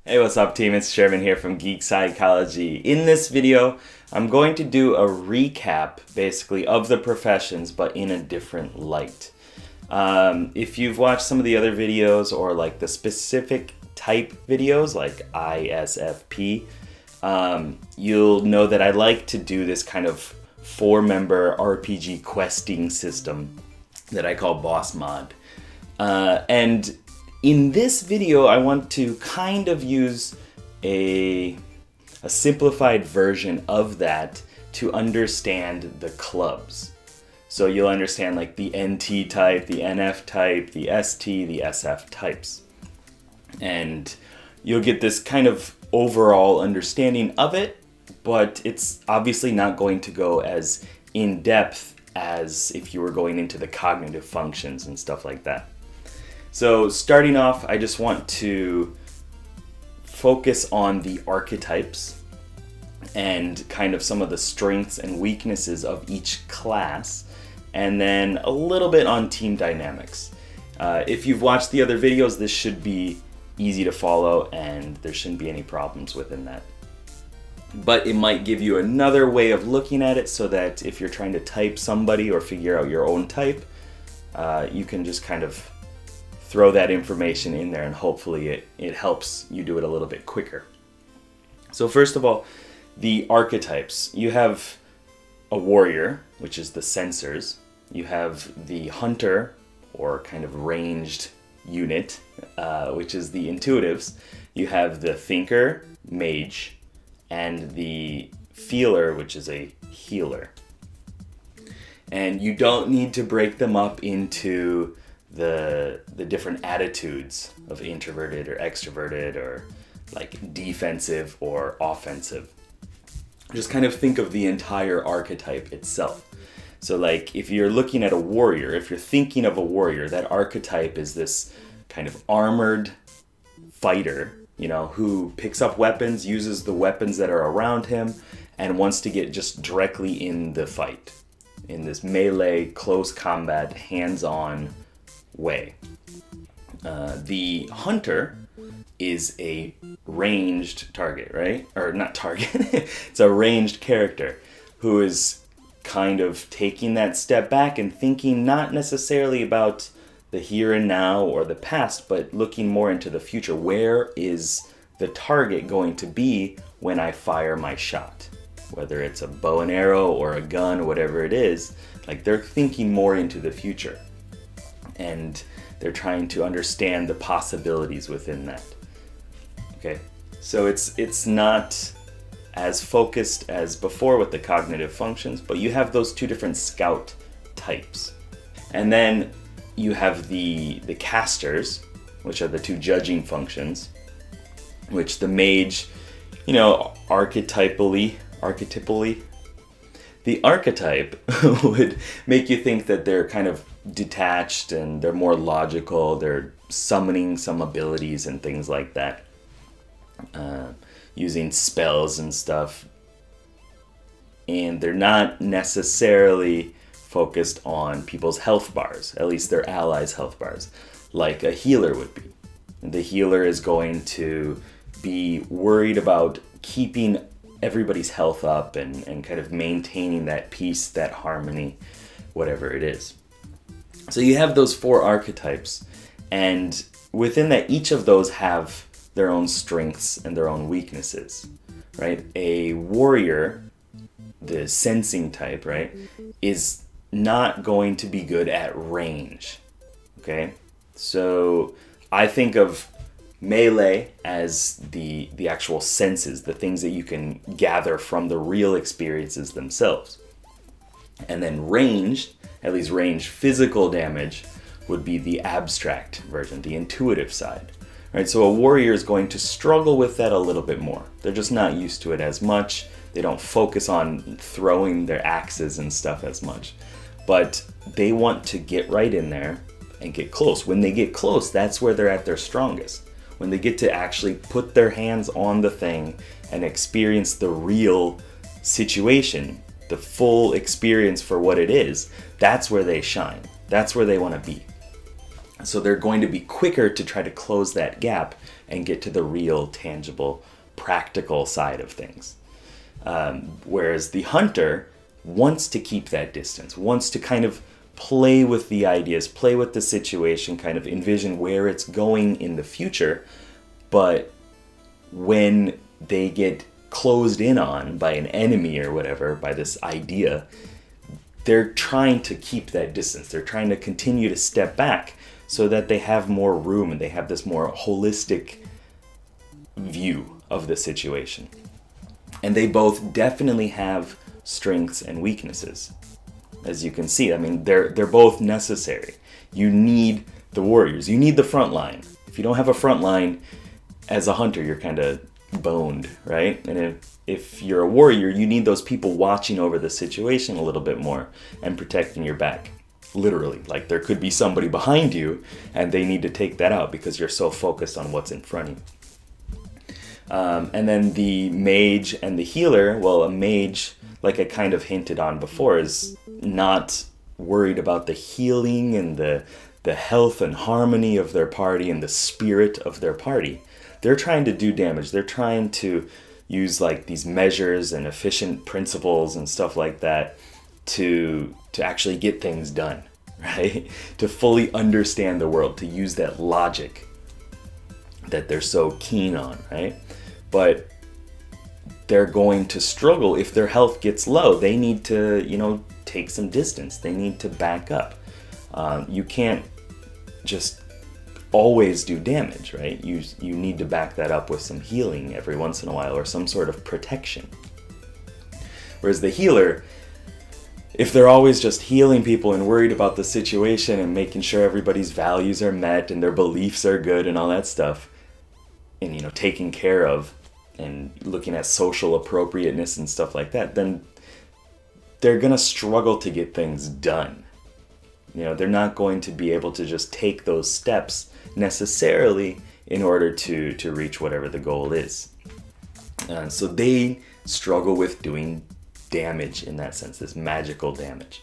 Hey, what's up team? It's Sherman here from Geek Psychology. In this video, I'm going to do a recap basically of the professions, but in a different light. If you've watched some of the other videos or like the specific type videos like ISFP, you'll know that I like to do this kind of 4-member RPG questing system that I call Boss Mod. And in this video, I want to kind of use a simplified version of that to understand the clubs. So you'll understand like the NT type, the NF type, the ST, the SF types. And you'll get this kind of overall understanding of it, but it's obviously not going to go as in depth as if you were going into the cognitive functions and stuff like that. So starting off, I just want to focus on the archetypes and kind of some of the strengths and weaknesses of each class, and then a little bit on team dynamics. If you've watched the other videos, this should be easy to follow and there shouldn't be any problems within that. But it might give you another way of looking at it so that if you're trying to type somebody or figure out your own type, you can just kind of throw that information in there and hopefully it helps you do it a little bit quicker. So first of all, the archetypes. You have a warrior, which is the sensors. You have the hunter, or kind of ranged unit, which is the intuitives. You have the thinker, mage, and the feeler, which is a healer. And you don't need to break them up into the different attitudes of introverted or extroverted or like defensive or offensive. Just kind of think of the entire archetype itself. So like if you're looking at a warrior, if you're thinking of a warrior, that archetype is this kind of armored fighter, who picks up weapons, uses the weapons that are around him, and wants to get just directly in the fight, in this melee, close combat, hands-on way. The hunter is a ranged target, right? Or not target, it's a ranged character who is kind of taking that step back and thinking not necessarily about the here and now or the past, but looking more into the future. Where is the target going to be when I fire my shot? Whether it's a bow and arrow or a gun or whatever it is, like they're thinking more into the future. And they're trying to understand the possibilities within that. Okay, so it's not as focused as before with the cognitive functions, but you have those two different scout types. And then you have the casters, which are the two judging functions, which the mage, archetypally, the archetype would make you think that they're kind of detached and they're more logical, they're summoning some abilities and things like that, using spells and stuff, and they're not necessarily focused on people's health bars, at least their allies' health bars, like a healer would be. The healer is going to be worried about keeping everybody's health up and kind of maintaining that peace, that harmony, whatever it is. So you have those 4 archetypes, and within that, each of those have their own strengths and their own weaknesses, right? A warrior, the sensing type, right, is not going to be good at range, okay? So I think of melee as the actual senses, the things that you can gather from the real experiences themselves. And then ranged, at least ranged physical damage, would be the abstract version, the intuitive side. Right? So a warrior is going to struggle with that a little bit more. They're just not used to it as much. They don't focus on throwing their axes and stuff as much. But they want to get right in there and get close. When they get close, that's where they're at their strongest. When they get to actually put their hands on the thing and experience the real situation, the full experience for what it is, that's where they shine. That's where they want to be. So they're going to be quicker to try to close that gap and get to the real, tangible, practical side of things. Whereas the hunter wants to keep that distance, wants to kind of play with the ideas, play with the situation, kind of envision where it's going in the future. But when they get closed in on by an enemy or whatever, by this idea, they're trying to keep that distance. They're trying to continue to step back so that they have more room and they have this more holistic view of the situation. And they both definitely have strengths and weaknesses. As you can see, I mean, they're both necessary. You need the warriors. You need the front line. If you don't have a front line, as a hunter, you're kind of boned, right? And if you're a warrior, you need those people watching over the situation a little bit more and protecting your back. Literally, like there could be somebody behind you and they need to take that out because you're so focused on what's in front of you. And then the mage and the healer, well, a mage, like I kind of hinted on before, is not worried about the healing and the health and harmony of their party and the spirit of their party. They're trying to do damage. They're trying to use like these measures and efficient principles and stuff like that to actually get things done, right? To fully understand the world, to use that logic that they're so keen on, right? But they're going to struggle if their health gets low. They need to, take some distance. They need to back up. You can't just always do damage, right? You need to back that up with some healing every once in a while or some sort of protection. Whereas the healer, if they're always just healing people and worried about the situation and making sure everybody's values are met and their beliefs are good and all that stuff, and taking care of and looking at social appropriateness and stuff like that, then they're gonna struggle to get things done. They're not going to be able to just take those steps necessarily in order to reach whatever the goal is. So they struggle with doing damage in that sense, this magical damage.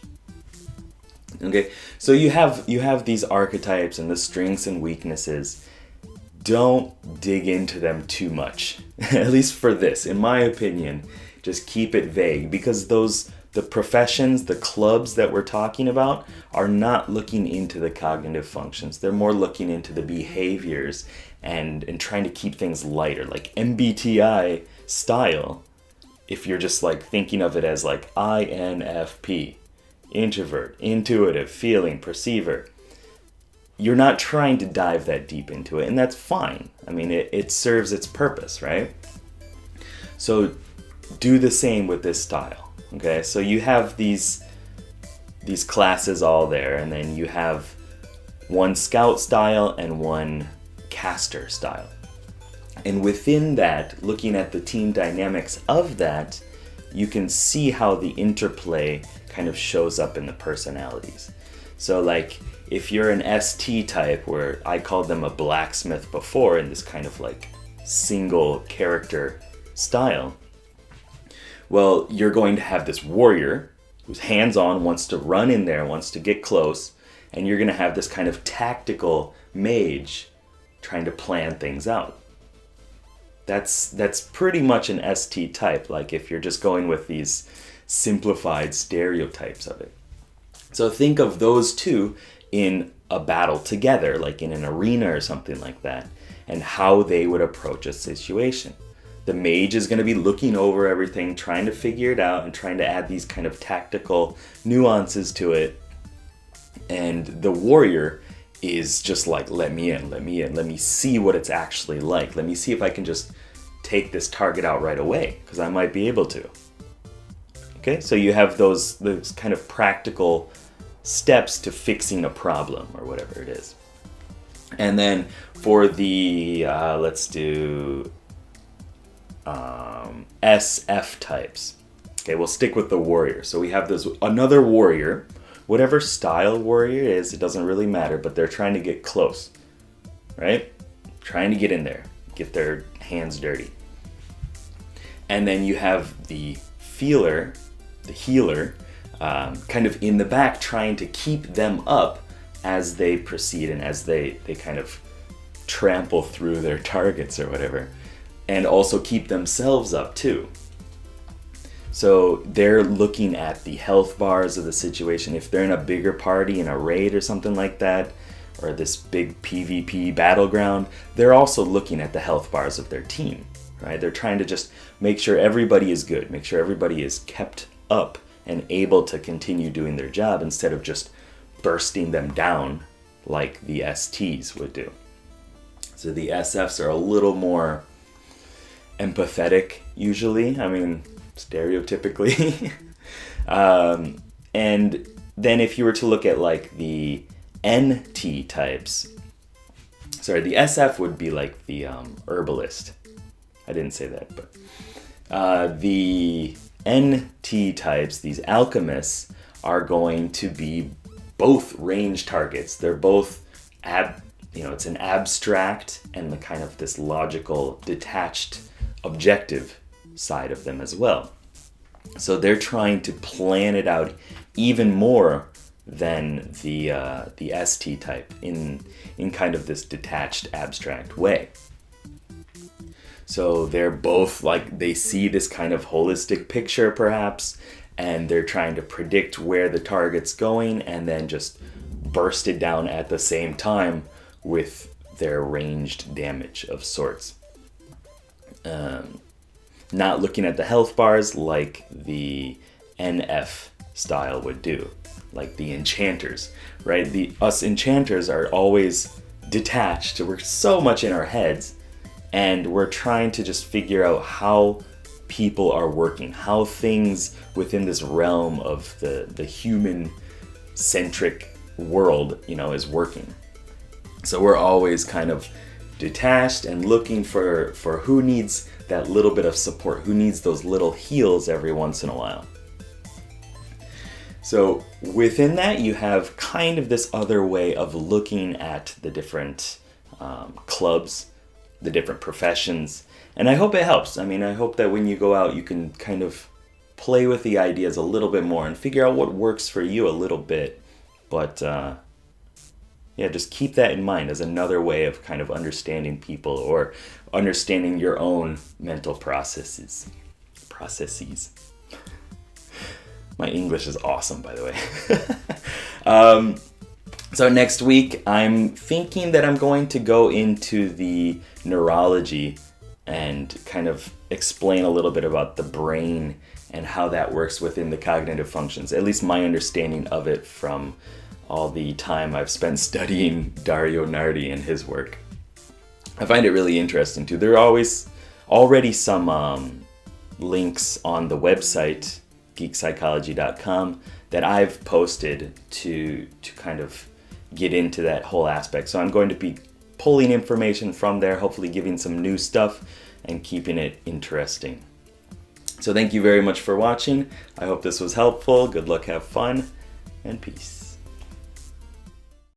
Okay, so you have these archetypes and the strengths and weaknesses. Don't dig into them too much, at least for this, in my opinion. Just keep it vague, because the professions, the clubs that we're talking about are not looking into the cognitive functions. They're more looking into the behaviors and trying to keep things lighter, like MBTI style. If you're just like thinking of it as like INFP, introvert, intuitive, feeling, perceiver, you're not trying to dive that deep into it, and that's fine. I mean, it serves its purpose, right? So do the same with this style, okay? So you have these classes all there, and then you have one scout style and one caster style. And within that, looking at the team dynamics of that, you can see how the interplay kind of shows up in the personalities. So like, if you're an ST type, where I called them a blacksmith before in this kind of like single character style, well, you're going to have this warrior who's hands-on, wants to run in there, wants to get close, and you're going to have this kind of tactical mage trying to plan things out. That's pretty much an ST type, like if you're just going with these simplified stereotypes of it. So think of those two in a battle together, like in an arena or something like that, and how they would approach a situation. The mage is going to be looking over everything, trying to figure it out and trying to add these kind of tactical nuances to it. And the warrior is just like, let me in, let me see what it's actually like. Let me see if I can just take this target out right away, because I might be able to. Okay, so you have those kind of practical steps to fixing a problem or whatever it is. And then for the, let's do SF types. Okay, we'll stick with the warrior. So we have this another warrior, whatever style warrior it is, it doesn't really matter, but they're trying to get close, right? Trying to get in there, get their hands dirty. And then you have the feeler, the healer, kind of in the back, trying to keep them up as they proceed and as they kind of trample through their targets or whatever, and also keep themselves up too. So they're looking at the health bars of the situation. If they're in a bigger party, in a raid or something like that, or this big PvP battleground, they're also looking at the health bars of their team, right? They're trying to just make sure everybody is good, make sure everybody is kept up and able to continue doing their job instead of just bursting them down like the STs would do. So the SFs are a little more empathetic usually, I mean, stereotypically. And then if you were to look at like the NT types, sorry, the SF would be like the herbalist. I didn't say that, but the NT types, these alchemists, are going to be both range targets. They're both it's an abstract and the kind of this logical, detached, objective side of them as well. So they're trying to plan it out even more than the ST type in kind of this detached, abstract way. So they're both like, they see this kind of holistic picture perhaps, and they're trying to predict where the target's going and then just burst it down at the same time with their ranged damage of sorts. Not looking at the health bars like the NF style would do, like the enchanters, right? Us enchanters are always detached. We're so much in our heads, and we're trying to just figure out how people are working, how things within this realm of the human-centric world, is working. So we're always kind of detached and looking for who needs that little bit of support, who needs those little heals every once in a while. So within that, you have kind of this other way of looking at the different clubs, the different professions, and I hope it helps. I mean, I hope that when you go out, you can kind of play with the ideas a little bit more and figure out what works for you a little bit. But just keep that in mind as another way of kind of understanding people or understanding your own mental processes. My English is awesome, by the way. So next week, I'm thinking that I'm going to go into the neurology and kind of explain a little bit about the brain and how that works within the cognitive functions, at least my understanding of it from all the time I've spent studying Dario Nardi and his work. I find it really interesting too. There are already some links on the website, geekpsychology.com, that I've posted to kind of get into that whole aspect. So I'm going to be pulling information from there, hopefully giving some new stuff and keeping it interesting. So thank you very much for watching. I hope this was helpful. Good luck, have fun, and peace.